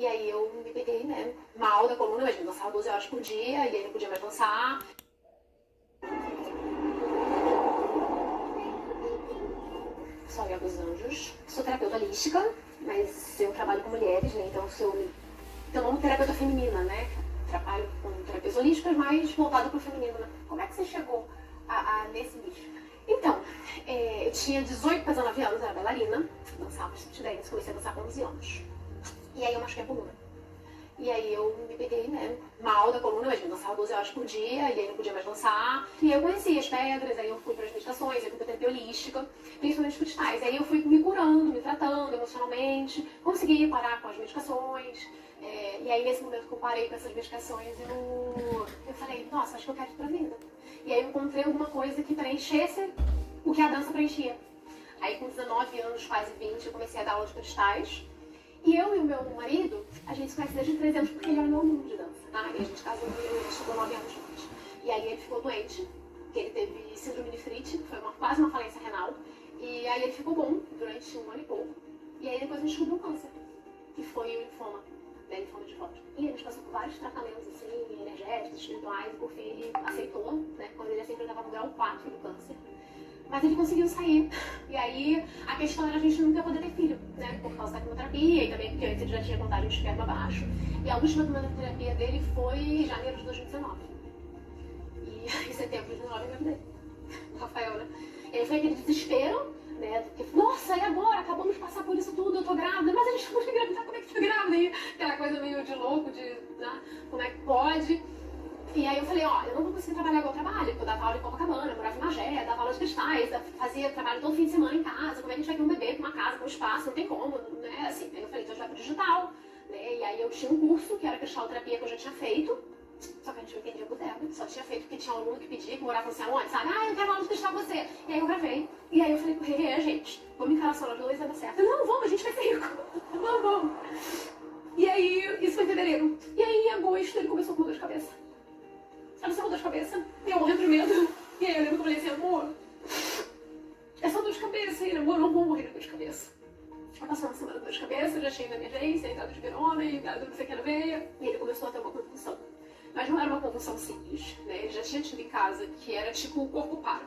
E aí eu me peguei, né, mal da coluna, imagina, dançava 12 horas por dia, e aí não podia mais dançar. Sou Yoga dos Anjos, sou terapeuta holística, mas eu trabalho com mulheres, né, então sou uma terapeuta feminina, né, trabalho com terapias holísticas, mas voltada para o feminino, né. Como é que você chegou nesse nicho? Então, eu tinha 18 para 19 anos, era bailarina, dançava aos 7 anos, comecei a dançar com 11 anos. E aí eu machuquei a coluna. E aí eu me peguei, né, mal da coluna, imagina, dançava 12 horas por dia, e aí não podia mais dançar. E eu conheci as pedras, aí eu fui para as meditações, aí fui para terapia holística, principalmente cristais. Aí eu fui me curando, me tratando emocionalmente, consegui parar com as medicações. E aí nesse momento que eu parei com essas medicações, eu falei, nossa, acho que eu quero ir pra vida. E aí eu encontrei alguma coisa que preenchesse o que a dança preenchia. Aí com 19 anos, quase 20, eu comecei a dar aula de cristais. E eu e o meu marido, a gente se conhece desde 13 anos porque ele era meu aluno de dança, tá? E a gente casou e ele estudou 9 anos juntos. E aí ele ficou doente, que ele teve síndrome de Nefrite, que foi quase uma falência renal. E aí ele ficou bom durante 1 ano e pouco. E aí depois a gente descobriu um câncer, que foi o linfoma, né, linfoma de Hodgkin. E a gente passou por vários tratamentos, assim, energéticos, espirituais, e por fim ele aceitou, né, quando ele sempre estava no grau 4 do câncer. Mas ele conseguiu sair. E aí a questão era a gente nunca poder ter filho, né? Por causa da quimioterapia e também porque antes ele já tinha contagem de esperma baixo. E a última quimioterapia dele foi em janeiro de 2019. E em setembro de 2019 eu engravidei. O Rafael, né? E aí foi aquele desespero, né? Porque, nossa, e agora? Acabamos de passar por isso tudo, eu tô grávida, mas a gente não pode engravidar, como é que tô grávida? E aquela coisa meio de louco, né? Como é que pode? E aí eu falei, ó, eu não vou conseguir trabalhar igual eu trabalho, porque eu dava aula em Copacabana, morava em Magé, dava aula de cristais, fazia trabalho todo fim de semana em casa, como é que a gente vai ter um bebê com uma casa, com um espaço, não tem como, né, assim. Aí eu falei, então a gente vai pro digital, né, e aí eu tinha um curso, que era cristalterapia, que eu já tinha feito, só que a gente não entendia boteco, só tinha feito porque tinha um aluno que pedia, que morava não sei aonde, sabe, eu quero aula de cristal com você. E aí eu gravei, e aí eu falei pro Rê, gente, vamos encarar só nós dois, vai dar certo. Eu, não, vamos, a gente vai ser rico, vamos. E aí, isso foi em fevereiro, e aí em agosto ele começou com dor de cabeça. Ela só dor de cabeça, e eu morrendo de medo. E aí eu lembro que eu falei assim, amor, é só dor de cabeça. E ele, amor, não vou morrer de dor de cabeça. Eu passei uma semana com dor de cabeça, já cheguei na emergência, entrada de pirona, e entrada não sei o que na veia. E ele começou a ter uma convulsão. Mas não era uma convulsão simples, né? Ele já tinha tido em casa, que era tipo, o corpo para.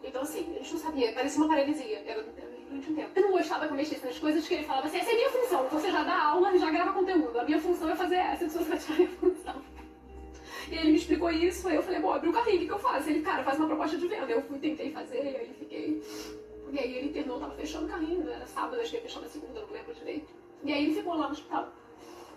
Então assim, a gente não sabia, parecia uma paralisia. Era durante um tempo. Eu não gostava que eu mexesse nas coisas que ele falava assim, essa é a minha função, você já dá aula e já grava conteúdo. A minha função é fazer essa, se você vai tirar a minha função. E ele me explicou isso, aí eu falei, bom, abre o carrinho, o que eu faço? Ele, cara, faz uma proposta de venda. Eu fui, tentei fazer, e aí fiquei. E aí ele internou, tava fechando o carrinho, era sábado, acho que ia fechar na segunda, não lembro direito. E aí ele ficou lá no hospital.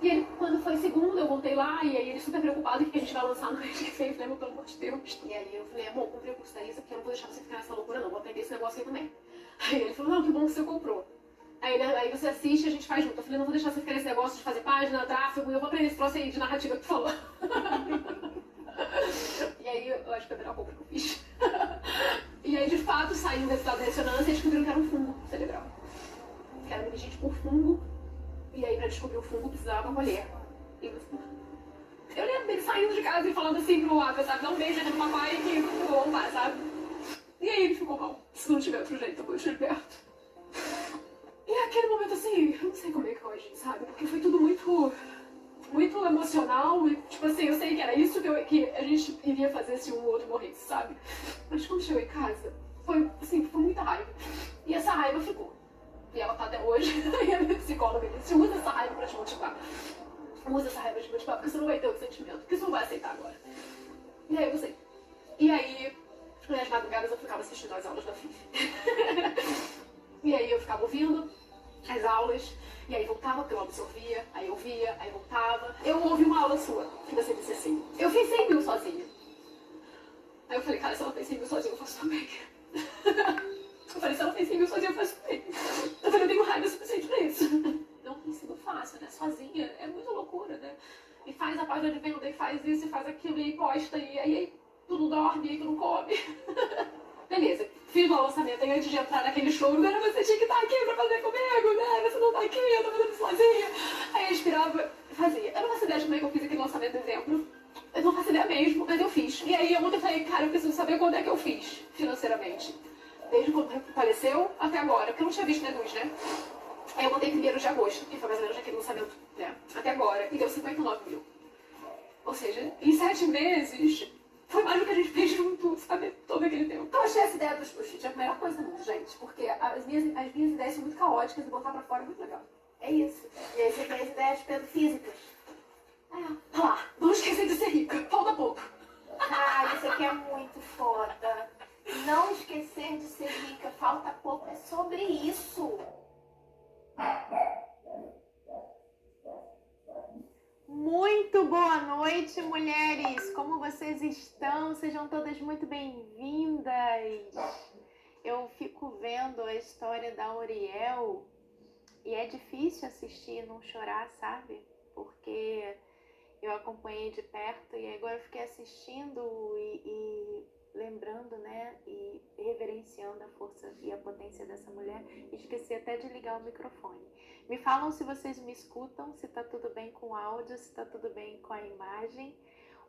E aí, quando foi segunda, eu voltei lá, e aí ele super preocupado, o que a gente vai lançar no mês que vem? Eu falei, pelo amor de Deus. E aí eu falei, amor, comprei o curso da Isa, porque eu não vou deixar você ficar nessa loucura não, vou aprender esse negócio aí também. Aí ele falou, não, que bom que você comprou. Aí você assiste e a gente faz junto. Eu falei, não vou deixar você ficar nesse negócio de fazer página, tráfego, e eu vou aprender esse troço aí de narrativa que tu falou. E aí, eu acho que foi a melhor compra que eu fiz. E aí, de fato, saiu o resultado da ressonância e descobriram que era um fungo cerebral. Que era meningite por fungo. E aí, pra descobrir o fungo, precisava colher. E eu lembro dele saindo de casa e falando assim pro Abel, sabe? Dá um beijo no papai que eu vou lá, sabe? E aí ele ficou mal. Se não tiver outro jeito, eu vou deixar ele perto. E aquele momento assim, eu não sei como é que eu agi, sabe? Porque foi tudo muito emocional e, tipo assim, eu sei que era isso que a gente iria fazer se um ou outro morresse, sabe? Mas quando chegou em casa, foi muita raiva. E essa raiva ficou. E ela tá até hoje. E a minha psicóloga disse, usa essa raiva pra te motivar. Usa essa raiva pra te motivar, porque você não vai ter o sentimento, porque você não vai aceitar agora. E aí eu sei. E aí, nas madrugadas eu ficava assistindo as aulas da FIF. E aí eu ficava ouvindo as aulas, e aí voltava, porque eu absorvia, aí eu via, aí voltava. Eu ouvi uma aula sua, que você disse assim, eu fiz 100 mil sozinha. Aí eu falei, cara, se ela fez 100 mil sozinha, eu faço também. Eu falei, se ela fez 100 mil sozinha, eu faço também. Eu falei, eu tenho raiva suficiente pra isso. Não tem sido fácil, né? Sozinha, é muita loucura, né? E faz a página de venda, e faz isso, e faz aquilo, e posta, e aí tu não dorme, e tu não come. Beleza, fiz o lançamento, e antes de entrar naquele show, agora você tinha que estar aqui pra fazer comigo, né? Você não tá aqui, eu tô fazendo isso sozinha. Aí eu inspirava, fazia. Eu não faço ideia de como é que eu fiz aquele lançamento de dezembro. Eu não faço ideia mesmo, mas eu fiz. E aí ontem eu falei, cara, eu preciso saber quando é que eu fiz, financeiramente. Desde quando faleceu até agora, porque eu não tinha visto na luz, né? Aí eu botei 1º de agosto, que foi mais ou menos aquele lançamento, né? Até agora. E deu 59 mil. Ou seja, em 7 meses, foi mais do que a gente fez junto, sabe? Todo aquele tempo. Então, eu achei essa ideia dos post-it a melhor coisa do mundo, gente. Porque as minhas ideias são muito caóticas e botar pra fora é muito legal. É isso. E aí você tem as ideias físicas. Olha lá, não esquecer de ser rica. Falta pouco. Ah, isso aqui é muito foda. Não esquecer de ser rica, falta pouco. É sobre isso. Muito boa noite, mulheres! Como vocês estão? Sejam todas muito bem-vindas! Eu fico vendo a história da Auriel e é difícil assistir e não chorar, sabe? Porque eu acompanhei de perto e agora eu fiquei assistindo e lembrando, né? E reverenciando a força e a potência dessa mulher. Esqueci até de ligar o microfone. Me falam se vocês me escutam, se tá tudo bem com o áudio, se tá tudo bem com a imagem.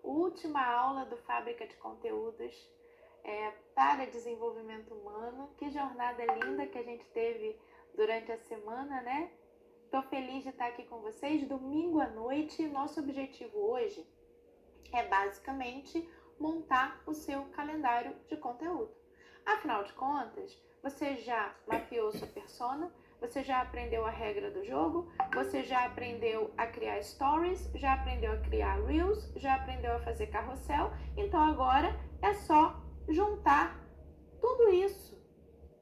Última aula do Fábrica de Conteúdos para Desenvolvimento Humano. Que jornada linda que a gente teve durante a semana, né? Tô feliz de estar aqui com vocês, domingo à noite. Nosso objetivo hoje é basicamente montar o seu calendário de conteúdo. Afinal de contas, você já mapeou sua persona, você já aprendeu a regra do jogo, você já aprendeu a criar stories, já aprendeu a criar reels, já aprendeu a fazer carrossel, então agora é só juntar tudo isso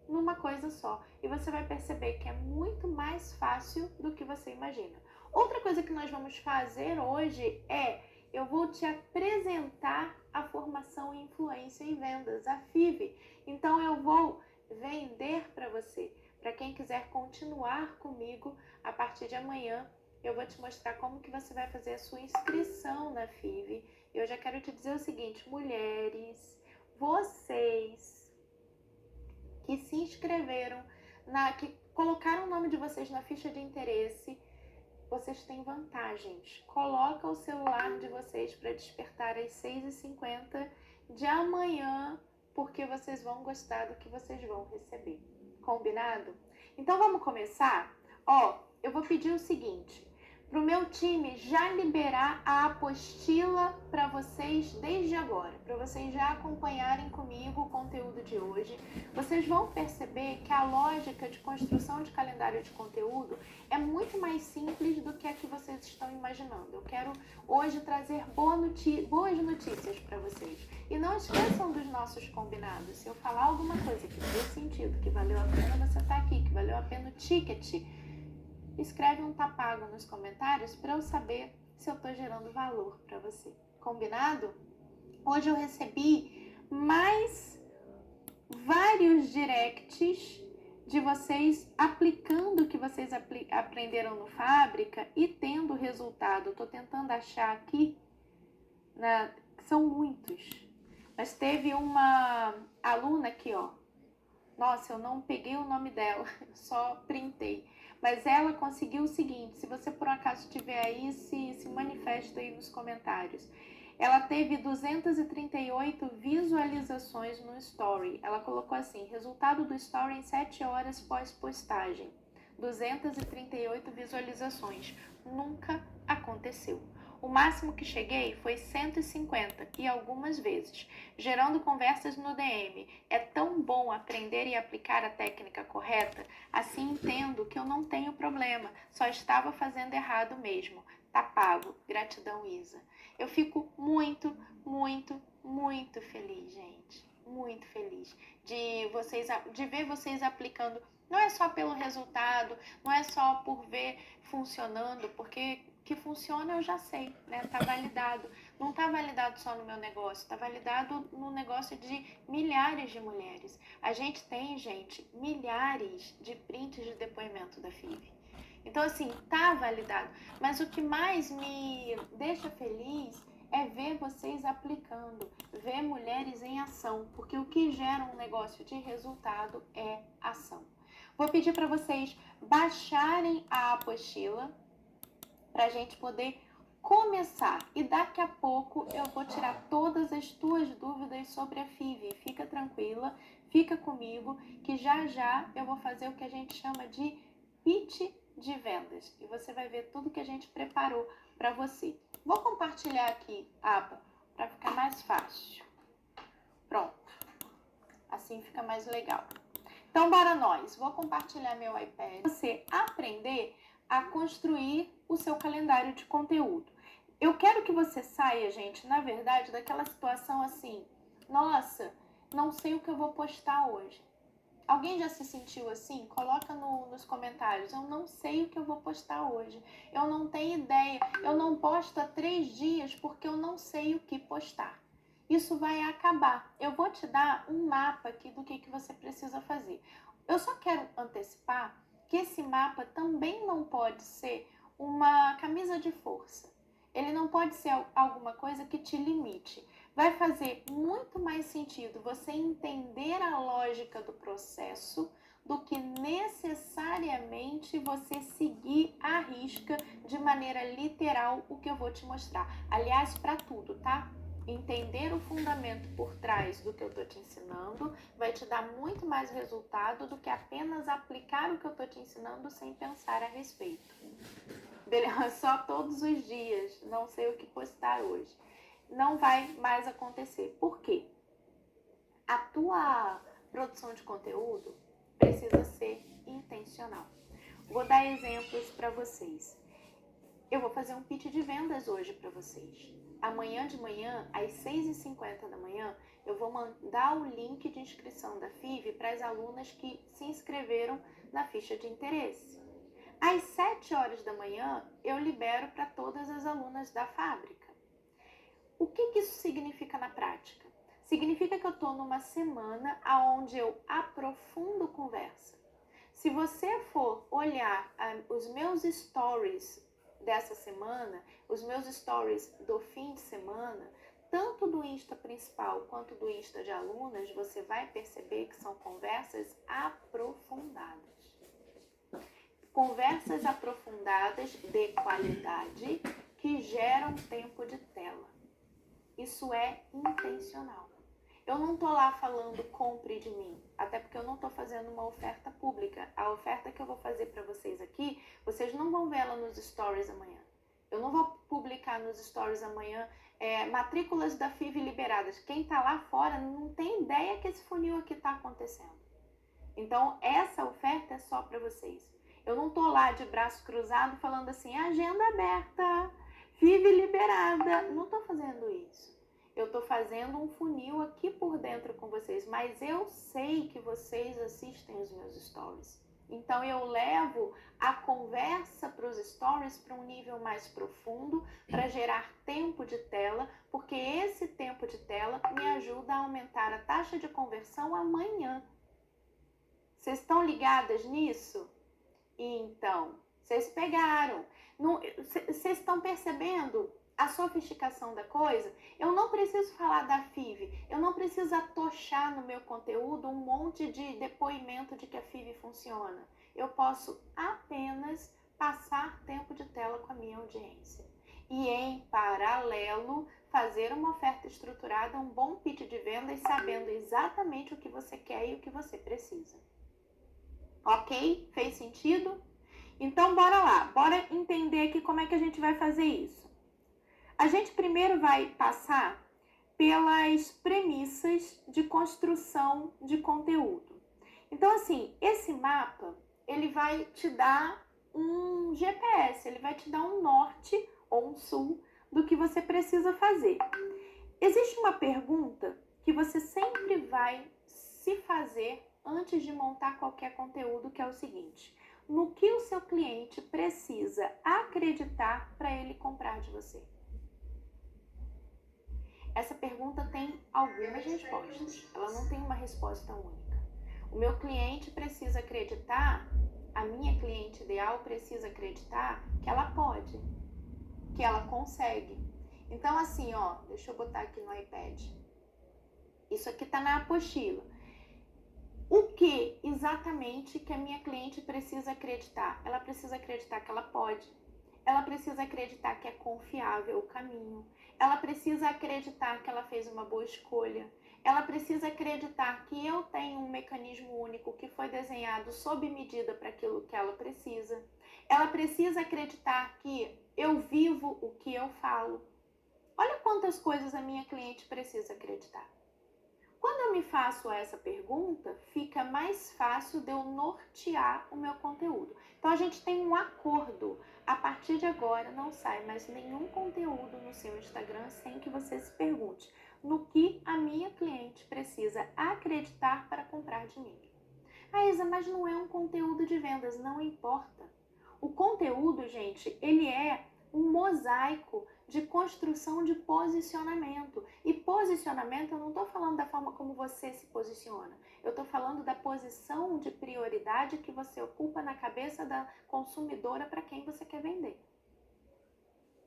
numa coisa só. E você vai perceber que é muito mais fácil do que você imagina. Outra coisa que nós vamos fazer hoje eu vou te apresentar a formação em influência e vendas, a FIV. Então eu vou vender para você. Para quem quiser continuar comigo, a partir de amanhã eu vou te mostrar como que você vai fazer a sua inscrição na FIV. Eu já quero te dizer o seguinte, mulheres, vocês que se inscreveram, que colocaram o nome de vocês na ficha de interesse, vocês têm vantagens. Coloca o celular de vocês para despertar às 6h50 de amanhã, porque vocês vão gostar do que vocês vão receber. Combinado? Então vamos começar? Eu vou pedir o seguinte, para o meu time já liberar a apostila para vocês desde agora, para vocês já acompanharem comigo o conteúdo de hoje. Vocês vão perceber que a lógica de construção de calendário de conteúdo é muito mais simples do que a que vocês estão imaginando. Eu quero hoje trazer boas notícias para vocês. E não esqueçam dos nossos combinados. Se eu falar alguma coisa que fez sentido, que valeu a pena você estar aqui, que valeu a pena o ticket, escreve um tá pago nos comentários para eu saber se eu estou gerando valor para você. Combinado? Hoje eu recebi mais vários directs de vocês aplicando o que vocês aprenderam no Fábrica e tendo resultado. Estou tentando achar aqui, são muitos. Mas teve uma aluna aqui, Nossa, eu não peguei o nome dela, só printei. Mas ela conseguiu o seguinte, se você por um acaso estiver aí, se manifesta aí nos comentários. Ela teve 238 visualizações no Story. Ela colocou assim, resultado do Story em 7 horas pós-postagem. 238 visualizações. Nunca aconteceu. O máximo que cheguei foi 150 e algumas vezes, gerando conversas no DM. É tão bom aprender e aplicar a técnica correta, assim entendo que eu não tenho problema, só estava fazendo errado mesmo. Tá pago. Gratidão, Isa. Eu fico muito, muito, muito feliz, gente. Muito feliz de ver vocês aplicando. Não é só pelo resultado, não é só por ver funcionando, porque que funciona eu já sei, né? Tá validado. Não tá validado só no meu negócio, tá validado no negócio de milhares de mulheres. A gente tem, gente, milhares de prints de depoimento da FIV. Então, assim, tá validado. Mas o que mais me deixa feliz é ver vocês aplicando, ver mulheres em ação, porque o que gera um negócio de resultado é ação. Vou pedir para vocês baixarem a apostila para a gente poder começar. E daqui a pouco eu vou tirar todas as tuas dúvidas sobre a FIV. Fica tranquila, fica comigo, que já já eu vou fazer o que a gente chama de pitch de vendas e você vai ver tudo que a gente preparou para você. Vou compartilhar aqui a aba para ficar mais fácil. Pronto. Assim fica mais legal. Então, bora nós. Vou compartilhar meu iPad. Você aprender a construir o seu calendário de conteúdo. Eu quero que você saia, gente, na verdade, daquela situação assim, nossa, não sei o que eu vou postar hoje. Alguém já se sentiu assim? Coloca nos comentários. Eu não sei o que eu vou postar hoje. Eu não tenho ideia. Eu não posto há 3 dias porque eu não sei o que postar. Isso vai acabar. Eu vou te dar um mapa aqui do que você precisa fazer. Eu só quero antecipar que esse mapa também não pode ser uma camisa de força. Ele não pode ser alguma coisa que te limite. Vai fazer muito mais sentido você entender a lógica do processo do que necessariamente você seguir à risca de maneira literal o que eu vou te mostrar. Aliás, para tudo, tá? Entender o fundamento por trás do que eu estou te ensinando vai te dar muito mais resultado do que apenas aplicar o que eu estou te ensinando sem pensar a respeito. Beleza? Só todos os dias, não sei o que postar hoje. Não vai mais acontecer. Por quê? A tua produção de conteúdo precisa ser intencional. Vou dar exemplos para vocês. Eu vou fazer um pitch de vendas hoje para vocês. Amanhã de manhã, às 6h50 da manhã, eu vou mandar o link de inscrição da FIV para as alunas que se inscreveram na ficha de interesse. Às 7 horas da manhã, eu libero para todas as alunas da fábrica. O que isso significa na prática? Significa que eu estou numa semana onde eu aprofundo conversa. Se você for olhar os meus stories dessa semana, os meus stories do fim de semana, tanto do Insta principal quanto do Insta de alunas, você vai perceber que são conversas aprofundadas. Conversas aprofundadas de qualidade que geram tempo de tela. Isso é intencional. Eu não estou lá falando compre de mim, até porque eu não estou fazendo uma oferta pública. A oferta que eu vou fazer para vocês aqui, vocês não vão ver ela nos stories amanhã. Eu não vou publicar nos stories amanhã matrículas da FIV liberadas. Quem está lá fora não tem ideia que esse funil aqui está acontecendo. Então, essa oferta é só para vocês. Eu não estou lá de braço cruzado falando assim, agenda aberta, FIV liberada. Não estou fazendo isso. Eu estou fazendo um funil aqui por dentro com vocês, mas eu sei que vocês assistem os meus stories. Então, eu levo a conversa para os stories para um nível mais profundo, para gerar tempo de tela, porque esse tempo de tela me ajuda a aumentar a taxa de conversão amanhã. Vocês estão ligadas nisso? Então, vocês pegaram. Vocês estão percebendo a sofisticação da coisa? Eu não preciso falar da FIV, eu não preciso atochar no meu conteúdo um monte de depoimento de que a FIV funciona. Eu posso apenas passar tempo de tela com a minha audiência. E em paralelo, fazer uma oferta estruturada, um bom pitch de vendas, sabendo exatamente o que você quer e o que você precisa. Ok? Fez sentido? Então, bora lá. Bora entender aqui como é que a gente vai fazer isso. A gente primeiro vai passar pelas premissas de construção de conteúdo. Então, assim, esse mapa, ele vai te dar um GPS, ele vai te dar um norte ou um sul do que você precisa fazer. Existe uma pergunta que você sempre vai se fazer antes de montar qualquer conteúdo, que é o seguinte: no que o seu cliente precisa acreditar para ele comprar de você? Essa pergunta tem algumas respostas, ela não tem uma resposta única. O meu cliente precisa acreditar, a minha cliente ideal precisa acreditar que ela pode, que ela consegue. Então, assim, ó, deixa eu botar aqui no iPad. Isso aqui tá na apostila. O que exatamente que a minha cliente precisa acreditar? Ela precisa acreditar que ela pode. Ela precisa acreditar que é confiável o caminho. Ela precisa acreditar que ela fez uma boa escolha. Ela precisa acreditar que eu tenho um mecanismo único que foi desenhado sob medida para aquilo que ela precisa. Ela precisa acreditar que eu vivo o que eu falo. Olha quantas coisas a minha cliente precisa acreditar. Quando eu me faço essa pergunta, fica mais fácil de eu nortear o meu conteúdo. Então a gente tem um acordo. A partir de agora não sai mais nenhum conteúdo no seu Instagram sem que você se pergunte no que a minha cliente precisa acreditar para comprar de mim. Ah, Isa, mas não é um conteúdo de vendas, não importa. O conteúdo, gente, ele é um mosaico de construção de posicionamento. E posicionamento, eu não estou falando da forma como você se posiciona. Eu estou falando da posição de prioridade que você ocupa na cabeça da consumidora para quem você quer vender.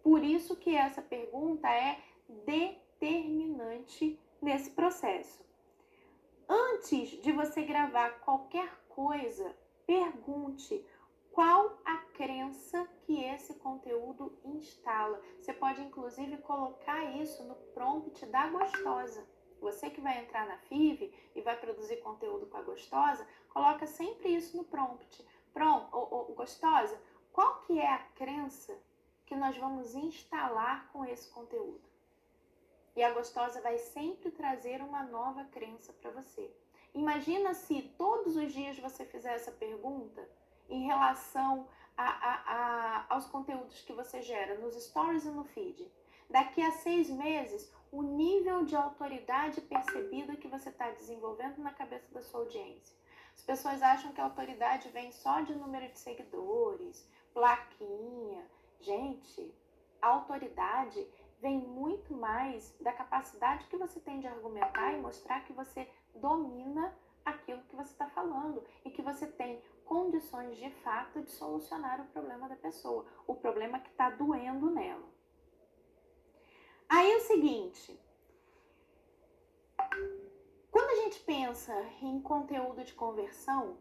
Por isso que essa pergunta é determinante nesse processo. Antes de você gravar qualquer coisa, pergunte qual a crença que esse conteúdo instala. Você pode, inclusive, colocar isso no prompt da Gostosa. Você que vai entrar na FIV e vai produzir conteúdo com a Gostosa, coloca sempre isso no prompt. Gostosa, qual que é a crença que nós vamos instalar com esse conteúdo? E a Gostosa vai sempre trazer uma nova crença para você. Imagina se todos os dias você fizer essa pergunta em relação aos conteúdos que você gera nos stories e no feed. Daqui a 6 meses, o nível de autoridade percebida que você está desenvolvendo na cabeça da sua audiência. As pessoas acham que a autoridade vem só de número de seguidores, plaquinha. Gente, a autoridade vem muito mais da capacidade que você tem de argumentar e mostrar que você domina aquilo que você está falando e que você tem condições de fato de solucionar o problema da pessoa, o problema que está doendo nela. Aí é o seguinte, quando a gente pensa em conteúdo de conversão,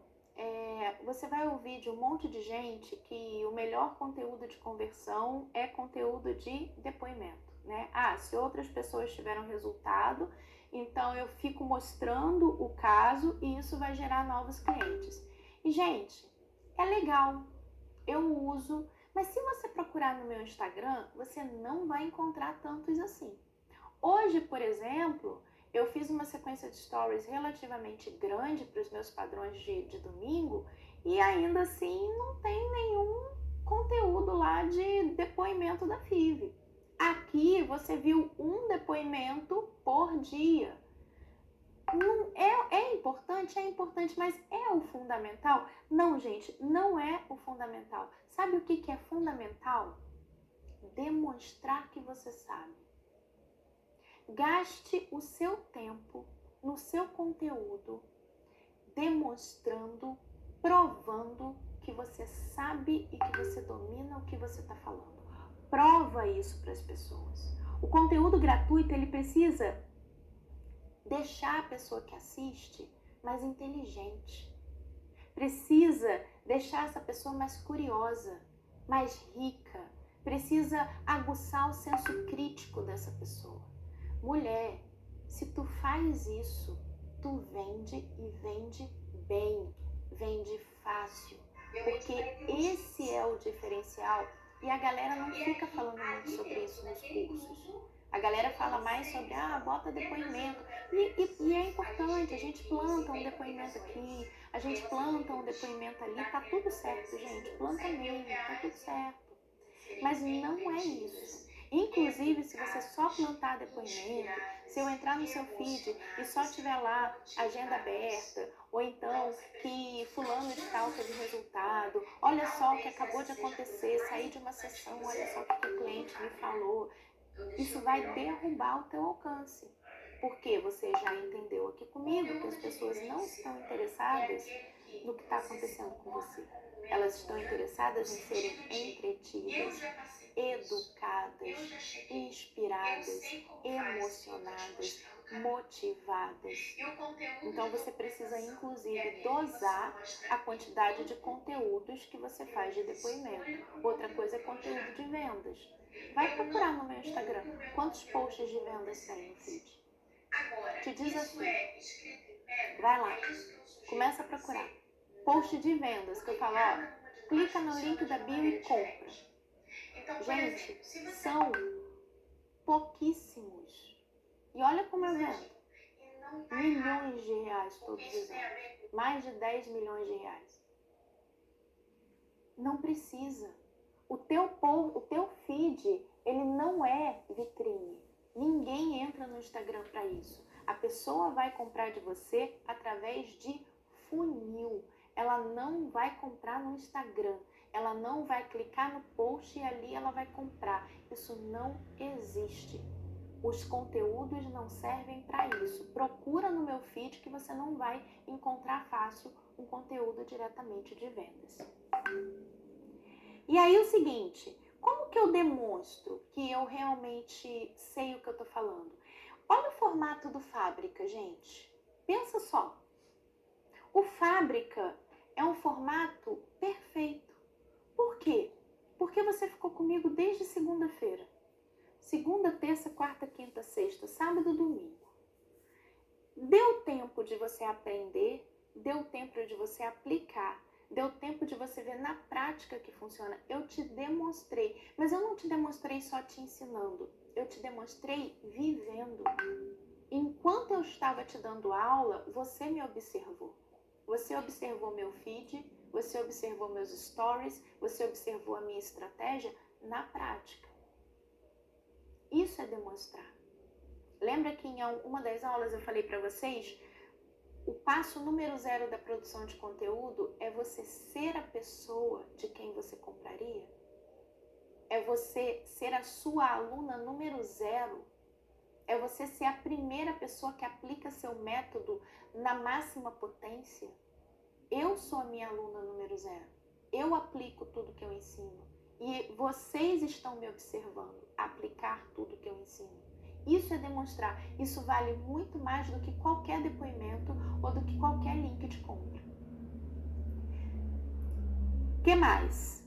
você vai ouvir de um monte de gente que o melhor conteúdo de conversão é conteúdo de depoimento, né? Ah, se outras pessoas tiveram resultado, então eu fico mostrando o caso e isso vai gerar novos clientes. E, gente, é legal, eu uso, mas se você procurar no meu Instagram, você não vai encontrar tantos assim. Hoje, por exemplo, eu fiz uma sequência de stories relativamente grande para os meus padrões de domingo e ainda assim não tem nenhum conteúdo lá de depoimento da FIV. Aqui você viu um depoimento por dia. Não é importante, mas é o fundamental? Não, gente, não é o fundamental. Sabe o que é fundamental? Demonstrar que você sabe. Gaste o seu tempo no seu conteúdo, demonstrando, provando que você sabe e que você domina o que você está falando. Prova isso para as pessoas. O conteúdo gratuito, ele precisa deixar a pessoa que assiste mais inteligente. Precisa deixar essa pessoa mais curiosa, mais rica. Precisa aguçar o senso crítico dessa pessoa. Mulher, se tu faz isso, tu vende e vende bem, vende fácil, porque esse é o diferencial e a galera não fica falando muito sobre isso nos cursos. A galera fala mais sobre, bota depoimento. E é importante, a gente planta um depoimento aqui, a gente planta um depoimento ali, tá tudo certo, gente, planta mesmo, tá tudo certo. Mas não é isso. Inclusive, se você só plantar depoimento, se eu entrar no seu feed e só tiver lá agenda aberta, ou então que fulano de tal teve resultado, olha só o que acabou de acontecer, saí de uma sessão, olha só o que o cliente me falou, isso vai derrubar o teu alcance. Porque você já entendeu aqui comigo que as pessoas não estão interessadas no que está acontecendo com você. Elas estão interessadas em serem entretidas, educadas, inspiradas, emocionadas, motivadas. Então você precisa inclusive dosar a quantidade de conteúdos que você faz de depoimento. Outra coisa é conteúdo de vendas. Vai procurar no meu Instagram quantos posts de vendas tem no feed. Te desafio. Vai lá, começa a procurar. Post de vendas, que eu falo, ó, clica no link da bio e compra. Gente, são pouquíssimos. E olha como eu vendo. Milhões de reais todos os anos. Mais de 10 milhões de reais. Não precisa. O teu feed, ele não é vitrine. Ninguém entra no Instagram para isso. A pessoa vai comprar de você através de funil. Ela não vai comprar no Instagram. Ela não vai clicar no post e ali ela vai comprar. Isso não existe. Os conteúdos não servem para isso. Procura no meu feed que você não vai encontrar fácil um conteúdo diretamente de vendas. E aí o seguinte, como que eu demonstro que eu realmente sei o que eu estou falando? Olha o formato do Fábrica, gente. Pensa só. O Fábrica é um formato perfeito. Por quê? Porque você ficou comigo desde segunda-feira. Segunda, terça, quarta, quinta, sexta, sábado, domingo. Deu tempo de você aprender, deu tempo de você aplicar, deu tempo de você ver na prática que funciona. Eu te demonstrei, mas eu não te demonstrei só te ensinando, eu te demonstrei vivendo. Enquanto eu estava te dando aula, você me observou. Você observou meu feed, você observou meus stories, você observou a minha estratégia na prática. Isso é demonstrar. Lembra que em uma das aulas eu falei para vocês, o passo número 0 da produção de conteúdo é você ser a pessoa de quem você compraria? É você ser a sua aluna número 0? É você ser a primeira pessoa que aplica seu método na máxima potência? Eu sou a minha aluna número 0. Eu aplico tudo que eu ensino. E vocês estão me observando aplicar tudo que eu ensino. Isso é demonstrar. Isso vale muito mais do que qualquer depoimento ou do que qualquer link de compra. O que mais?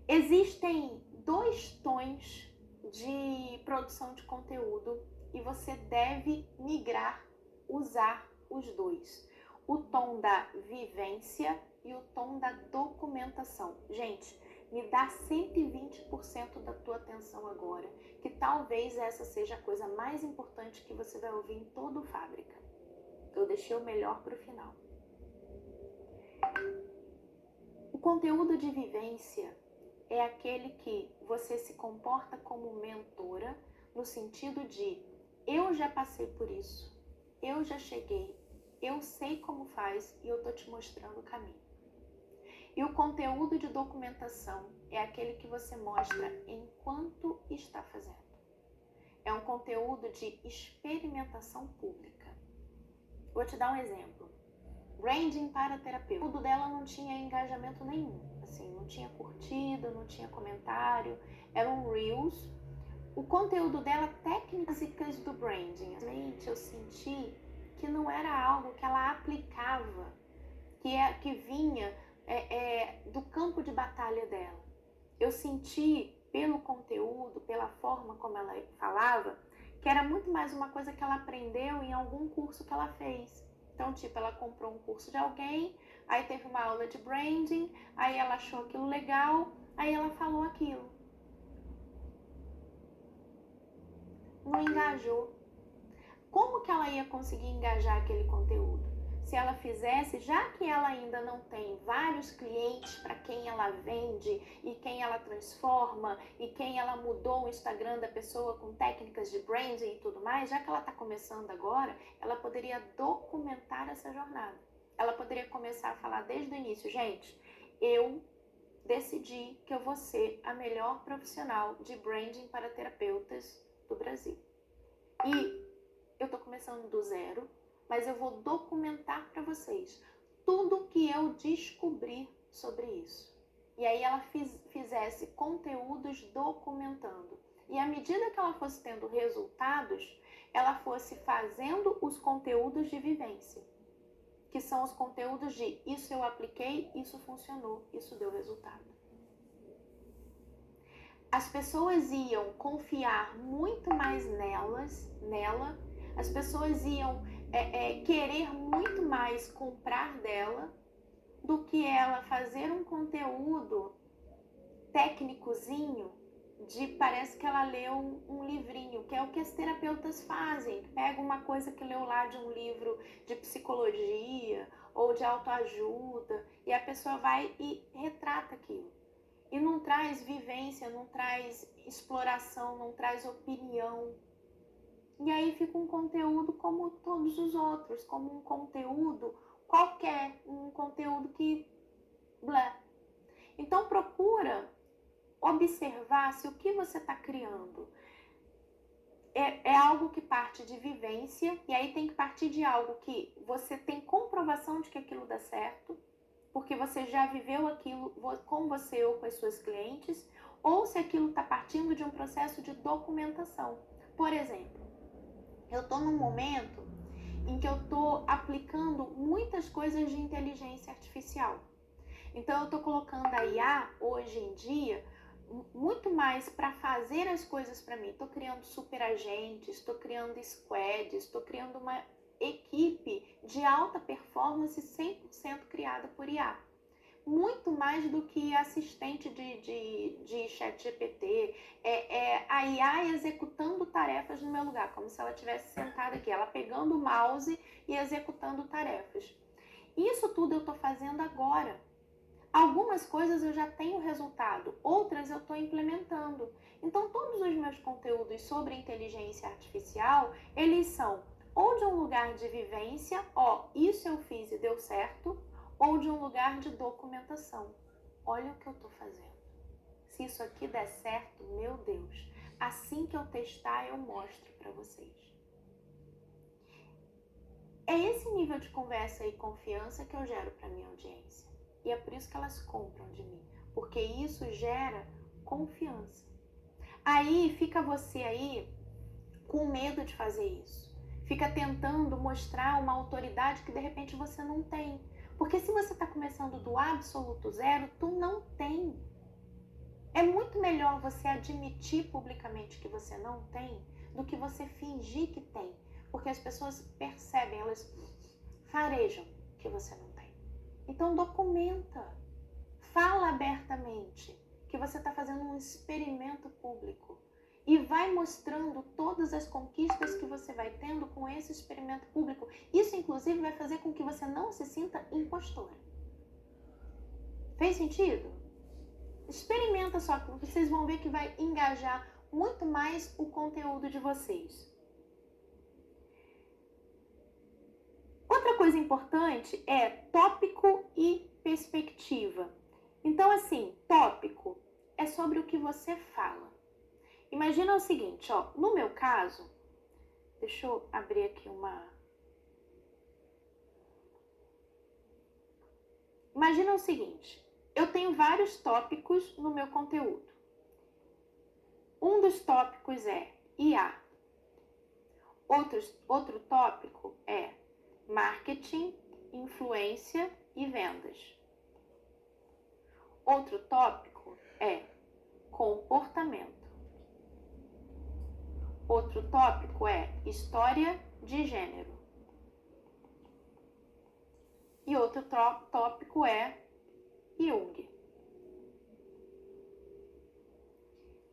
Existem 2 tons de produção de conteúdo e você deve migrar, usar os 2. O tom da vivência e o tom da documentação. Gente, me dá 120% da tua atenção agora, que talvez essa seja a coisa mais importante que você vai ouvir em todo o Fábrica. Eu deixei o melhor para o final. O conteúdo de vivência é aquele que você se comporta como mentora, no sentido de eu já passei por isso, eu já cheguei, eu sei como faz e eu tô te mostrando o caminho. E o conteúdo de documentação é aquele que você mostra enquanto está fazendo. É um conteúdo de experimentação pública. Vou te dar um exemplo. Branding para terapeuta. O conteúdo dela não tinha engajamento nenhum. Assim, não tinha curtida, não tinha comentário. Eram reels. O conteúdo dela, técnicas do branding. Realmente eu senti que não era algo que ela aplicava, que vinha do campo de batalha dela. Eu senti pelo conteúdo, pela forma como ela falava, que era muito mais uma coisa que ela aprendeu em algum curso que ela fez. Então, tipo, ela comprou um curso de alguém, aí teve uma aula de branding, aí ela achou aquilo legal, aí ela falou aquilo. Não engajou. Como que ela ia conseguir engajar aquele conteúdo? Se ela fizesse, já que ela ainda não tem vários clientes para quem ela vende e quem ela transforma e quem ela mudou o Instagram da pessoa com técnicas de branding e tudo mais, já que ela está começando agora, ela poderia documentar essa jornada. Ela poderia começar a falar desde o início, gente, eu decidi que eu vou ser a melhor profissional de branding para terapeutas do Brasil. E eu tô começando do 0, mas eu vou documentar para vocês tudo que eu descobri sobre isso. E aí ela fizesse conteúdos documentando. E à medida que ela fosse tendo resultados, ela fosse fazendo os conteúdos de vivência, que são os conteúdos de isso eu apliquei, isso funcionou, isso deu resultado. as pessoas iam confiar muito mais nela, as pessoas iam querer muito mais comprar dela do que ela fazer um conteúdo técnicozinho parece que ela leu um livrinho, que é o que as terapeutas fazem. Pega uma coisa que leu lá de um livro de psicologia ou de autoajuda e a pessoa vai e retrata aquilo. E não traz vivência, não traz exploração, não traz opinião. E aí fica um conteúdo como todos os outros, como um conteúdo qualquer, um conteúdo que... blá. Então procura observar se o que você está criando é algo que parte de vivência, e aí tem que partir de algo que você tem comprovação de que aquilo dá certo, porque você já viveu aquilo com você ou com as suas clientes, ou se aquilo está partindo de um processo de documentação. Por exemplo, eu estou num momento em que eu estou aplicando muitas coisas de inteligência artificial. Então eu estou colocando a IA hoje em dia muito mais para fazer as coisas para mim. Estou criando super agentes, estou criando squads, estou criando uma equipe de alta performance 100% criada por IA. Muito mais do que assistente de chat GPT, a IA executando tarefas no meu lugar, como se ela estivesse sentada aqui, ela pegando o mouse e executando tarefas. Isso tudo eu estou fazendo agora. Algumas coisas eu já tenho resultado, outras eu estou implementando. Então, todos os meus conteúdos sobre inteligência artificial, eles são ou de um lugar de vivência, isso eu fiz e deu certo, ou de um lugar de documentação. Olha o que eu estou fazendo. Se isso aqui der certo, meu Deus, assim que eu testar, eu mostro para vocês. É esse nível de conversa e confiança que eu gero para minha audiência. E é por isso que elas compram de mim, porque isso gera confiança. Aí fica você aí com medo de fazer isso. Fica tentando mostrar uma autoridade que de repente você não tem. Porque se você está começando do absoluto zero, tu não tem. É muito melhor você admitir publicamente que você não tem do que você fingir que tem. Porque as pessoas percebem, elas farejam que você não tem. Então documenta, fala abertamente que você está fazendo um experimento público e vai mostrando todas as conquistas que você vai tendo com esse experimento público. Isso, inclusive, vai fazer com que você não se sinta impostora. Fez sentido? Experimenta só, que vocês vão ver que vai engajar muito mais o conteúdo de vocês. Outra coisa importante é tópico e perspectiva. Então, assim, tópico é sobre o que você fala. Imagina o seguinte, no meu caso, deixa eu abrir aqui Imagina o seguinte, eu tenho vários tópicos no meu conteúdo. Um dos tópicos é IA. Outro tópico é marketing, influência e vendas. Outro tópico é comportamento. Outro tópico é história de gênero. E outro tópico é Jung.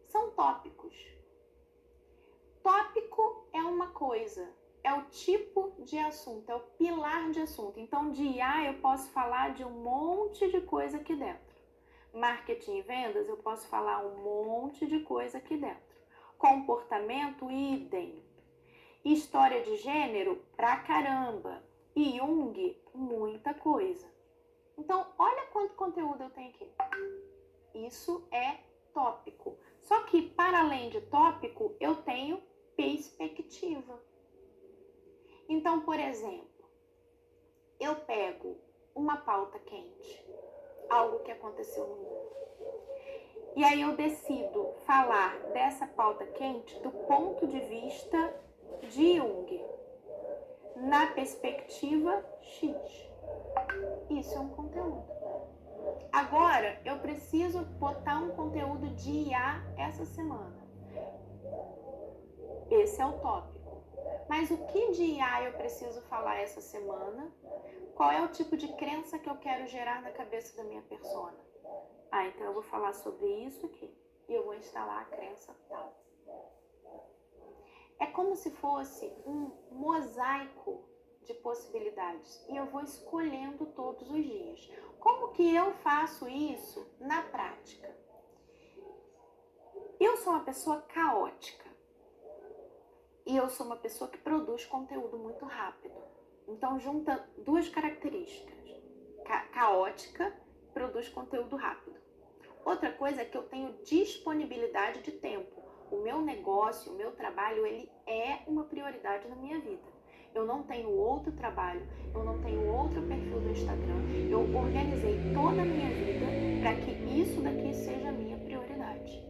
São tópicos. Tópico é uma coisa, é o tipo de assunto, é o pilar de assunto. Então, de IA eu posso falar de um monte de coisa aqui dentro. Marketing e vendas eu posso falar um monte de coisa aqui dentro. Comportamento, idem. História de gênero, pra caramba. E Jung, muita coisa. Então, olha quanto conteúdo eu tenho aqui. Isso é tópico. Só que, para além de tópico, eu tenho perspectiva. Então, por exemplo, eu pego uma pauta quente, algo que aconteceu no mundo. E aí eu decido falar dessa pauta quente do ponto de vista de Jung, na perspectiva X. Isso é um conteúdo. Agora, eu preciso botar um conteúdo de IA essa semana. Esse é o tópico. Mas o que de IA eu preciso falar essa semana? Qual é o tipo de crença que eu quero gerar na cabeça da minha persona? Então eu vou falar sobre isso aqui. E eu vou instalar a crença tal. É como se fosse um mosaico de possibilidades. E eu vou escolhendo todos os dias. Como que eu faço isso na prática? Eu sou uma pessoa caótica. E eu sou uma pessoa que produz conteúdo muito rápido. Então junta duas características. Caótica, produz conteúdo rápido. Outra coisa é que eu tenho disponibilidade de tempo. O meu negócio, o meu trabalho, ele é uma prioridade na minha vida. Eu não tenho outro trabalho, eu não tenho outro perfil no Instagram. Eu organizei toda a minha vida para que isso daqui seja a minha prioridade.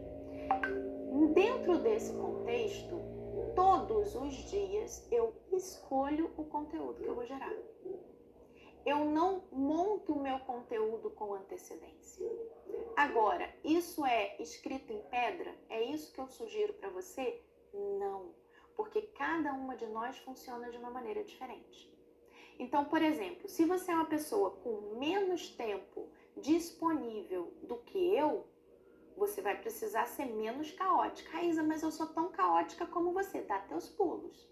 Dentro desse contexto, todos os dias eu escolho o conteúdo que eu vou gerar. Eu não monto o meu conteúdo com antecedência. Agora, isso é escrito em pedra? É isso que eu sugiro para você? Não, porque cada uma de nós funciona de uma maneira diferente. Então, por exemplo, se você é uma pessoa com menos tempo disponível do que eu, você vai precisar ser menos caótica. Isa, mas eu sou tão caótica como você. Dá teus pulos.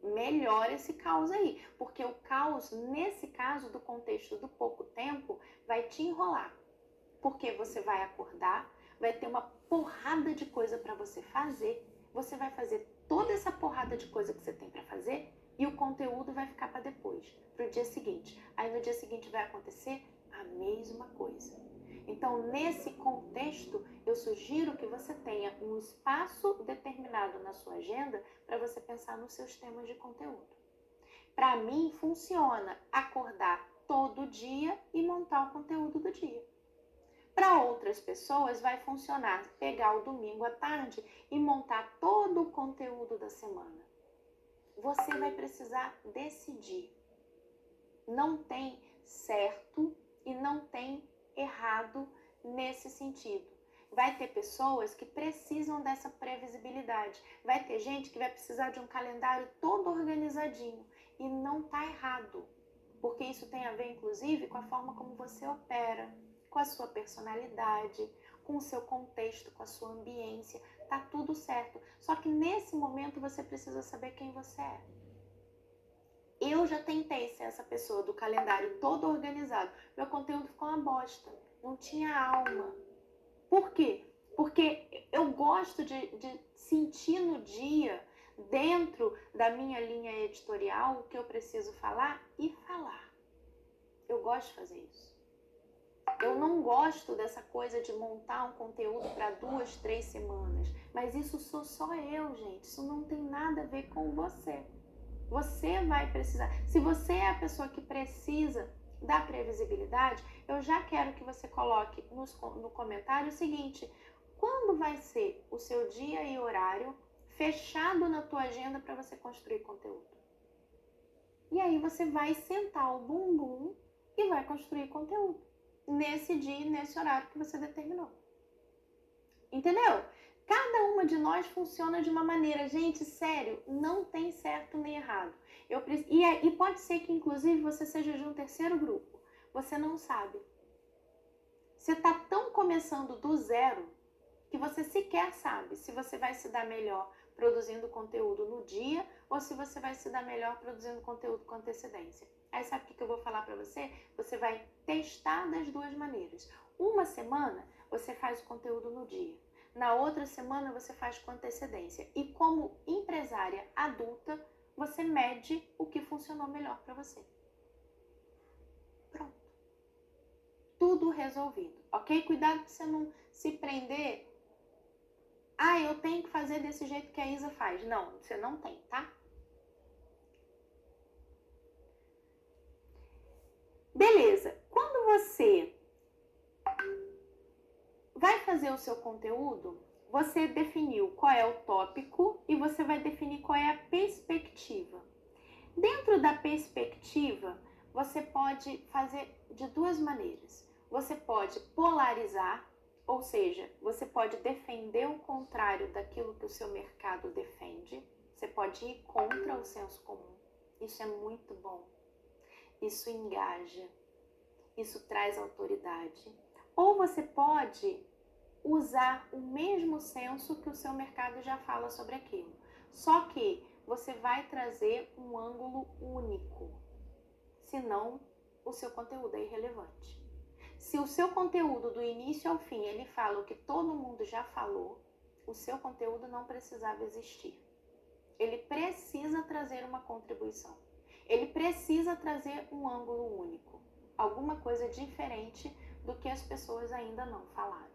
Melhora esse caos aí, porque o caos, nesse caso do contexto do pouco tempo, vai te enrolar. Porque você vai acordar, vai ter uma porrada de coisa para você fazer, você vai fazer toda essa porrada de coisa que você tem para fazer e o conteúdo vai ficar para depois, para o dia seguinte. Aí no dia seguinte vai acontecer a mesma coisa. Então, nesse contexto, eu sugiro que você tenha um espaço determinado na sua agenda para você pensar nos seus temas de conteúdo. Para mim, funciona acordar todo dia e montar o conteúdo do dia. Para outras pessoas, vai funcionar pegar o domingo à tarde e montar todo o conteúdo da semana. Você vai precisar decidir. Não tem certo e não tem errado nesse sentido. Vai ter pessoas que precisam dessa previsibilidade. Vai ter gente que vai precisar de um calendário todo organizadinho. E não está errado. Porque isso tem a ver, inclusive, com a forma como você opera, com a sua personalidade, com o seu contexto, com a sua ambiência. Tá tudo certo. Só que nesse momento você precisa saber quem você é. Eu já tentei ser essa pessoa do calendário todo organizado. Meu conteúdo ficou uma bosta. Não tinha alma. Por quê? Porque eu gosto de sentir no dia, dentro da minha linha editorial, o que eu preciso falar e falar. Eu gosto de fazer isso. Eu não gosto dessa coisa de montar um conteúdo para 2, 3 semanas. Mas isso sou só eu, gente. Isso não tem nada a ver com você. Você vai precisar. Se você é a pessoa que precisa da previsibilidade, eu já quero que você coloque no comentário o seguinte: quando vai ser o seu dia e horário fechado na tua agenda para você construir conteúdo? E aí você vai sentar o bumbum e vai construir conteúdo nesse dia e nesse horário que você determinou. Entendeu? Cada uma de nós funciona de uma maneira. Gente, sério, não tem certo nem errado. E pode ser que, inclusive, você seja de um terceiro grupo. Você não sabe. Você está tão começando do zero que você sequer sabe se você vai se dar melhor produzindo conteúdo no dia ou se você vai se dar melhor produzindo conteúdo com antecedência. Aí sabe o que eu vou falar para você? Você vai testar das duas maneiras. Uma semana você faz o conteúdo no dia. Na outra semana você faz com antecedência. E como empresária adulta, você mede o que funcionou melhor para você. Pronto. Tudo resolvido, ok? Cuidado para você não se prender. Eu tenho que fazer desse jeito que a Isa faz. Não, você não tem, tá? Beleza. Quando você vai fazer o seu conteúdo, você definiu qual é o tópico e você vai definir qual é a perspectiva. Dentro da perspectiva, você pode fazer de duas maneiras. você pode polarizar, ou seja, você pode defender o contrário daquilo que o seu mercado defende. Você pode ir contra o senso comum. Isso é muito bom. Isso engaja. Isso traz autoridade. Ou você pode usar o mesmo senso que o seu mercado já fala sobre aquilo. Só que você vai trazer um ângulo único. Senão, o seu conteúdo é irrelevante. Se o seu conteúdo do início ao fim, ele fala o que todo mundo já falou, o seu conteúdo não precisava existir. Ele precisa trazer uma contribuição. Ele precisa trazer um ângulo único. Alguma coisa diferente do que as pessoas ainda não falaram.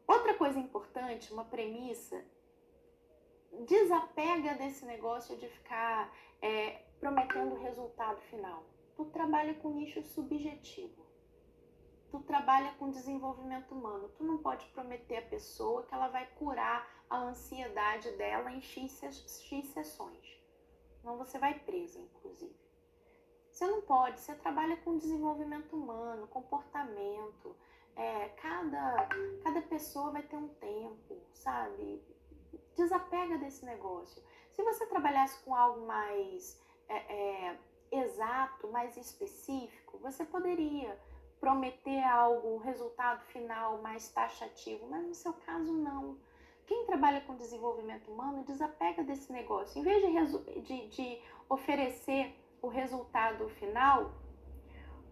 Outra coisa importante, uma premissa, desapega desse negócio de ficar prometendo o resultado final. Tu trabalha com nicho subjetivo. Tu trabalha com desenvolvimento humano. Tu não pode prometer à pessoa que ela vai curar a ansiedade dela em X sessões. Senão você vai presa, inclusive. Você não pode. Você trabalha com desenvolvimento humano, comportamento. Cada pessoa vai ter um tempo, sabe? Desapega desse negócio. Se você trabalhasse com algo mais exato, mais específico, você poderia prometer algo, um resultado final mais taxativo, mas no seu caso não. Quem trabalha com desenvolvimento humano desapega desse negócio. Em vez de oferecer o resultado final,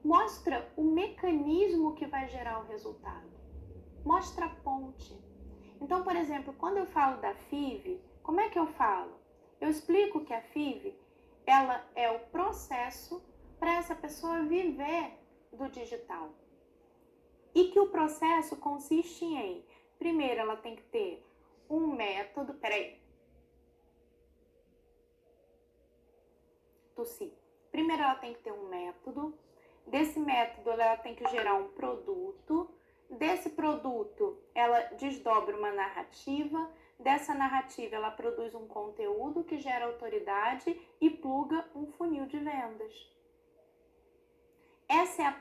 mostra o mecanismo que vai gerar o resultado. Mostra a ponte. Então, por exemplo, quando eu falo da FIV, como é que eu falo? Eu explico que a FIV, ela é o processo para essa pessoa viver do digital. E que o processo consiste em, primeiro, ela tem que ter um método, Primeiro ela tem que ter um método, desse método ela tem que gerar um produto, desse produto ela desdobra uma narrativa, dessa narrativa ela produz um conteúdo que gera autoridade e pluga um funil de vendas. Essa é a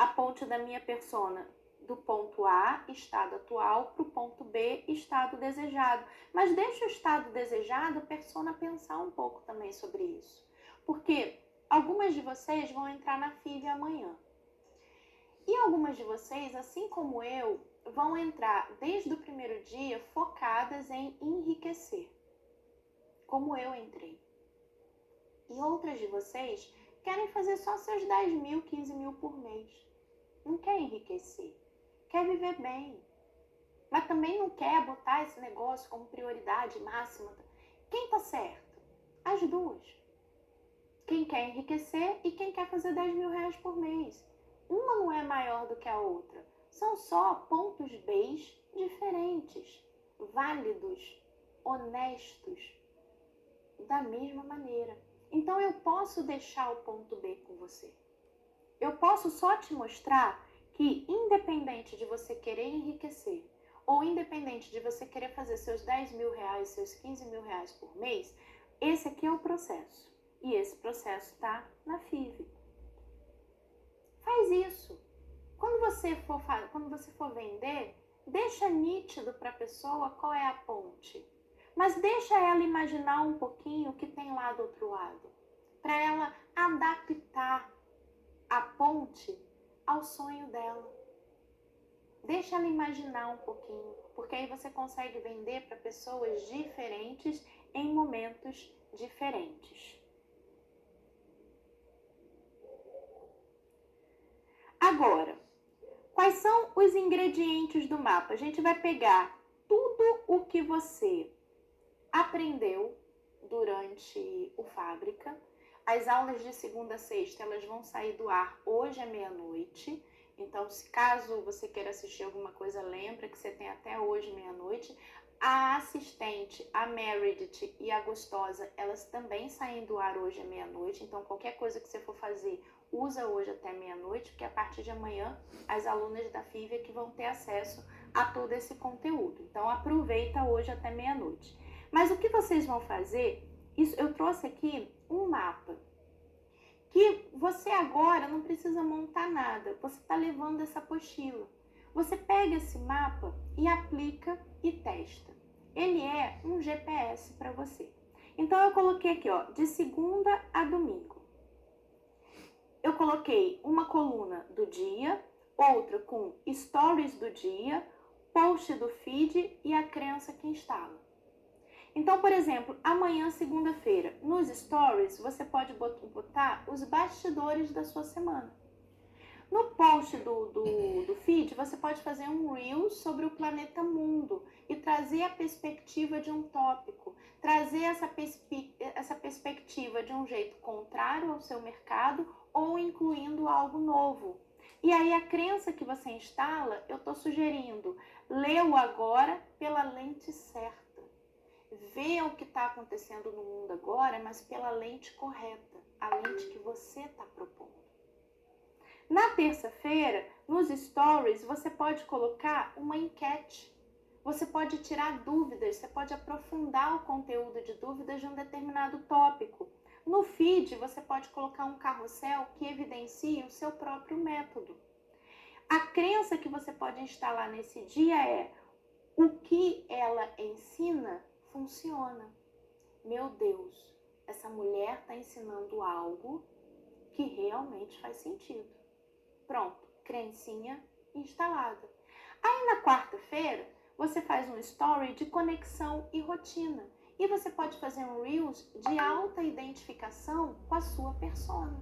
ponte da minha persona, do ponto A, estado atual, para o ponto B, estado desejado. Mas deixa o estado desejado, a persona pensar um pouco também sobre isso. Porque algumas de vocês vão entrar na FIV amanhã. E algumas de vocês, assim como eu, vão entrar desde o primeiro dia focadas em enriquecer. Como eu entrei. E outras de vocês querem fazer só seus 10 mil, 15 mil por mês. Não quer enriquecer. Quer viver bem. Mas também não quer botar esse negócio como prioridade máxima. Quem tá certo? As duas. Quem quer enriquecer e quem quer fazer 10 mil reais por mês. Uma não é maior do que a outra. São só pontos Bs diferentes, válidos, honestos, da mesma maneira. Então eu posso deixar o ponto B com você. Eu posso só te mostrar que, independente de você querer enriquecer, ou independente de você querer fazer seus 10 mil reais, seus 15 mil reais por mês, esse aqui é o processo. E esse processo está na FIV. Faz isso. Quando você for vender, deixa nítido para a pessoa qual é a ponte. Mas deixa ela imaginar um pouquinho o que tem lá do outro lado. Para ela adaptar a ponte ao sonho dela. Deixa ela imaginar um pouquinho, porque aí você consegue vender para pessoas diferentes em momentos diferentes. Agora, quais são os ingredientes do mapa? A gente vai pegar tudo o que você aprendeu durante o Fábrica. As aulas de segunda a sexta, elas vão sair do ar hoje à meia-noite. Então, se caso você queira assistir alguma coisa, lembra que você tem até hoje meia-noite. A assistente, a Meredith e a Gostosa, elas também saem do ar hoje à meia-noite. Então, qualquer coisa que você for fazer, usa hoje até meia-noite, porque a partir de amanhã, as alunas da FIV é que vão ter acesso a todo esse conteúdo. Então, aproveita hoje até meia-noite. Mas o que vocês vão fazer? Eu trouxe aqui um mapa. que você agora não precisa montar nada, você está levando essa apostila. Você pega esse mapa e aplica e testa. Ele é um GPS para você. Então eu coloquei aqui, ó, de segunda a domingo. Eu coloquei uma coluna do dia, outra com stories do dia, post do feed e a crença que instala. Então, por exemplo, amanhã, segunda-feira, nos stories, você pode botar os bastidores da sua semana. No post do feed, você pode fazer um reel sobre o planeta mundo e trazer a perspectiva de um tópico, trazer essa perspectiva de um jeito contrário ao seu mercado ou incluindo algo novo. E aí a crença que você instala, eu estou sugerindo, lê-o agora pela lente certa. Vê o que está acontecendo no mundo agora, mas pela lente correta, a lente que você está propondo. Na terça-feira, nos stories, você pode colocar uma enquete. Você pode tirar dúvidas, você pode aprofundar o conteúdo de dúvidas de um determinado tópico. No feed, você pode colocar um carrossel que evidencie o seu próprio método. A crença que você pode instalar nesse dia é: o que ela ensina funciona. Meu Deus, essa mulher está ensinando algo que realmente faz sentido. Pronto, crencinha instalada. Aí na quarta-feira, você faz um story de conexão e rotina. E você pode fazer um Reels de alta identificação com a sua persona.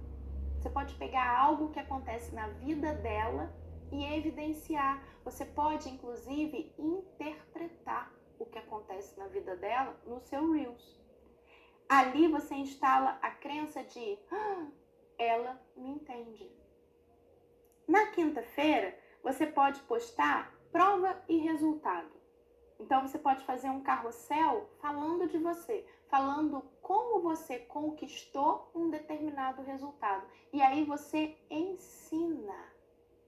Você pode pegar algo que acontece na vida dela e evidenciar. Você pode, inclusive, interpretar o que acontece na vida dela no seu Reels. Ali você instala a crença de ela me entende. Na quinta-feira, você pode postar prova e resultado. Então, você pode fazer um carrossel falando de você, falando como você conquistou um determinado resultado. E aí você ensina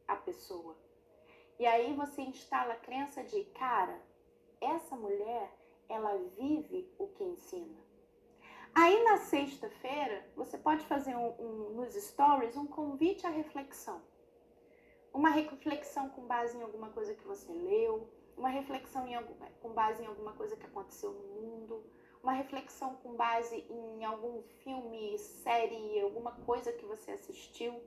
a pessoa. E aí você instala a crença de, cara, essa mulher, ela vive o que ensina. Aí na sexta-feira, você pode fazer nos stories um convite à reflexão. Uma reflexão com base em alguma coisa que você leu, uma reflexão com base em alguma coisa que aconteceu no mundo, uma reflexão com base em algum filme, série, alguma coisa que você assistiu.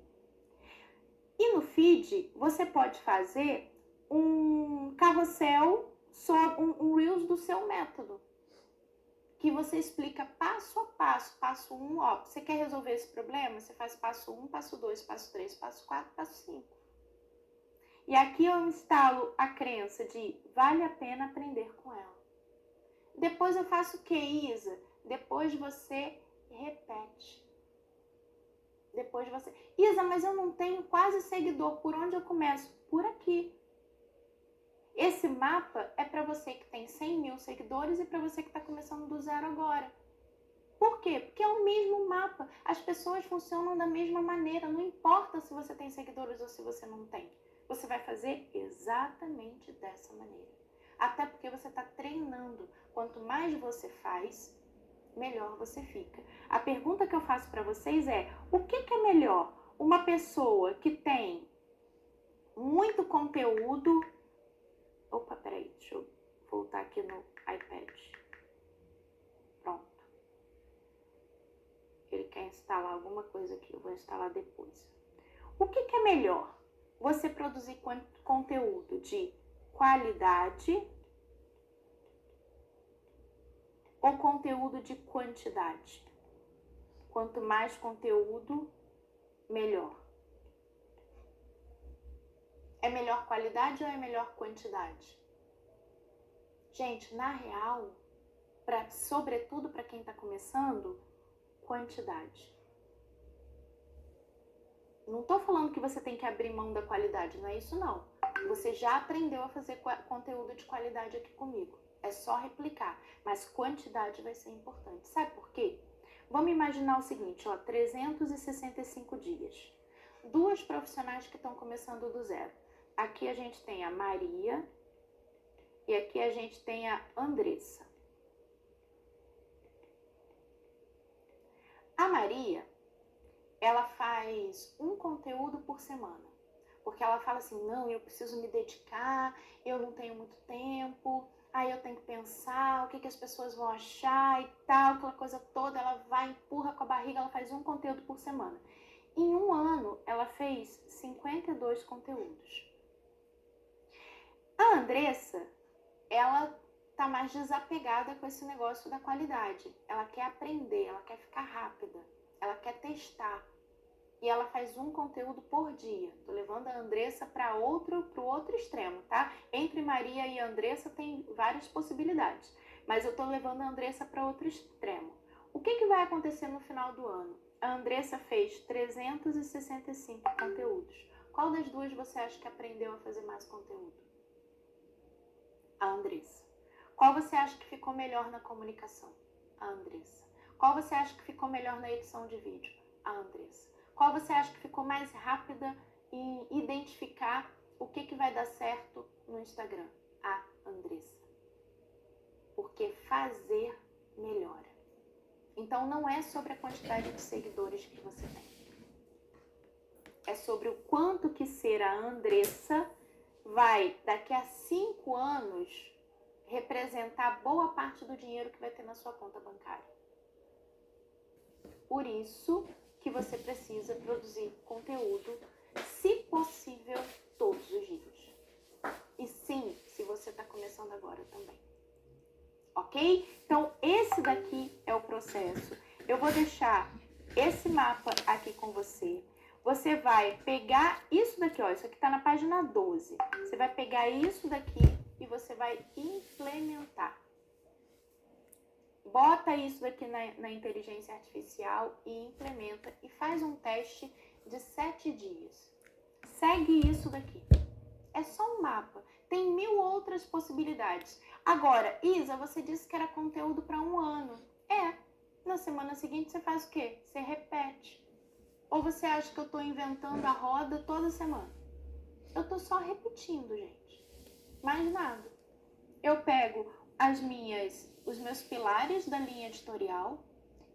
E no feed, você pode fazer um carrossel, um Reels do seu método, que você explica passo a passo. Passo 1, ó, você quer resolver esse problema? Você faz passo 1, passo 2, passo 3, passo 4, passo 5. E aqui eu instalo a crença de vale a pena aprender com ela. Depois eu faço o que, Isa? Depois você repete. Depois você... Isa, mas eu não tenho quase seguidor. Por onde eu começo? Por aqui. Esse mapa é para você que tem 100 mil seguidores e para você que está começando do zero agora. Por quê? Porque é o mesmo mapa. As pessoas funcionam da mesma maneira. Não importa se você tem seguidores ou se você não tem. Você vai fazer exatamente dessa maneira. Até porque você está treinando. Quanto mais você faz, melhor você fica. A pergunta que eu faço para vocês é: o que é melhor? Uma pessoa que tem muito conteúdo... Opa, peraí, deixa eu voltar aqui no iPad. Pronto. Ele quer instalar alguma coisa aqui, eu vou instalar depois. O que é melhor? Você produzir conteúdo de qualidade ou conteúdo de quantidade? Quanto mais conteúdo, melhor. É melhor qualidade ou é melhor quantidade? Gente, na real, sobretudo para quem está começando, quantidade. Não estou falando que você tem que abrir mão da qualidade, não é isso não. Você já aprendeu a fazer conteúdo de qualidade aqui comigo. É só replicar, mas quantidade vai ser importante. Sabe por quê? Vamos imaginar o seguinte, ó, 365 dias. 2 profissionais que estão começando do zero. Aqui a gente tem a Maria e aqui a gente tem a Andressa. A Maria, ela faz um conteúdo por semana. Porque ela fala assim, não, eu preciso me dedicar, eu não tenho muito tempo, aí eu tenho que pensar o que as pessoas vão achar e tal, aquela coisa toda. Ela vai, empurra com a barriga, ela faz um conteúdo por semana. Em um ano, ela fez 52 conteúdos. A Andressa, ela tá mais desapegada com esse negócio da qualidade. Ela quer aprender, ela quer ficar rápida, ela quer testar. E ela faz um conteúdo por dia. Tô levando a Andressa para pro outro extremo, tá? Entre Maria e a Andressa tem várias possibilidades, mas eu tô levando a Andressa para outro extremo. O que vai acontecer no final do ano? A Andressa fez 365 conteúdos. Qual das duas você acha que aprendeu a fazer mais conteúdo? A Andressa. Qual você acha que ficou melhor na comunicação? A Andressa. Qual você acha que ficou melhor na edição de vídeo? A Andressa. Qual você acha que ficou mais rápida em identificar o que vai dar certo no Instagram? A Andressa. Porque fazer melhora. Então não é sobre a quantidade de seguidores que você tem. É sobre o quanto que ser a Andressa vai, daqui a 5 anos, representar boa parte do dinheiro que vai ter na sua conta bancária. Por isso que você precisa produzir conteúdo, se possível, todos os dias. E sim, se você está começando agora também. Ok? Então, esse daqui é o processo. Eu vou deixar esse mapa aqui com você. Você vai pegar isso daqui, ó, isso aqui está na página 12. Você vai pegar isso daqui e você vai implementar. Bota isso daqui na inteligência artificial e implementa e faz um teste de 7 dias. Segue isso daqui. É só um mapa. Tem 1000 outras possibilidades. Agora, Isa, você disse que era conteúdo para um ano. Na semana seguinte você faz o quê? Você repete. Ou você acha que eu estou inventando a roda toda semana? Eu estou só repetindo, gente. Mais nada. Eu pego os meus pilares da linha editorial,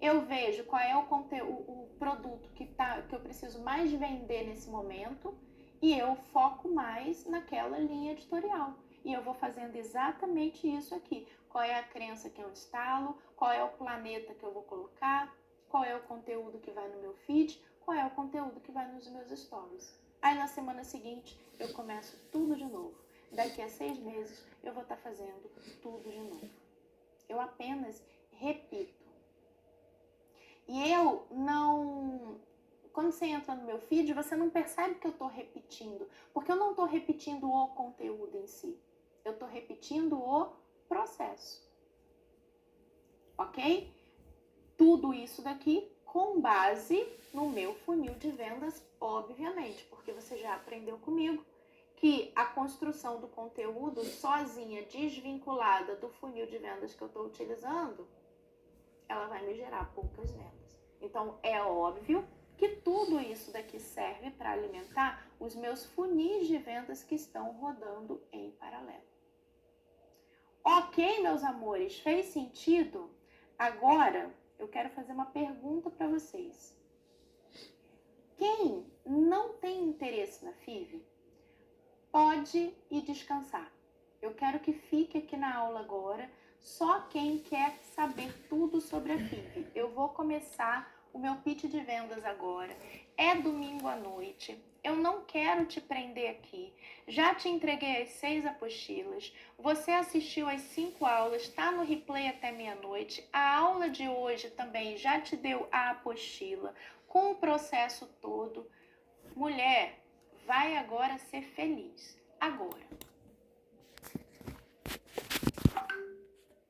eu vejo qual é o produto que eu preciso mais vender nesse momento e eu foco mais naquela linha editorial. E eu vou fazendo exatamente isso aqui. Qual é a crença que eu instalo, qual é o planeta que eu vou colocar, qual é o conteúdo que vai no meu feed, qual é o conteúdo que vai nos meus stories. Aí na semana seguinte eu começo tudo de novo. Daqui a 6 meses eu vou estar fazendo tudo de novo. Eu apenas repito. E eu não... Quando você entra no meu feed, você não percebe que eu estou repetindo. Porque eu não estou repetindo o conteúdo em si. Eu estou repetindo o processo. Ok? Tudo isso daqui com base no meu funil de vendas, obviamente. Porque você já aprendeu comigo que a construção do conteúdo sozinha, desvinculada do funil de vendas que eu estou utilizando, ela vai me gerar poucas vendas. Então, é óbvio que tudo isso daqui serve para alimentar os meus funis de vendas que estão rodando em paralelo. Ok, meus amores? Fez sentido? Agora, eu quero fazer uma pergunta para vocês. Quem não tem interesse na FIV, pode ir descansar. Eu quero que fique aqui na aula agora só quem quer saber tudo sobre a FIV. Eu vou começar o meu pitch de vendas agora. É domingo à noite. Eu não quero te prender aqui. Já te entreguei as 6 apostilas. Você assistiu as 5 aulas, está no replay até meia-noite. A aula de hoje também já te deu a apostila com o processo todo. Mulher, vai agora ser feliz. Agora.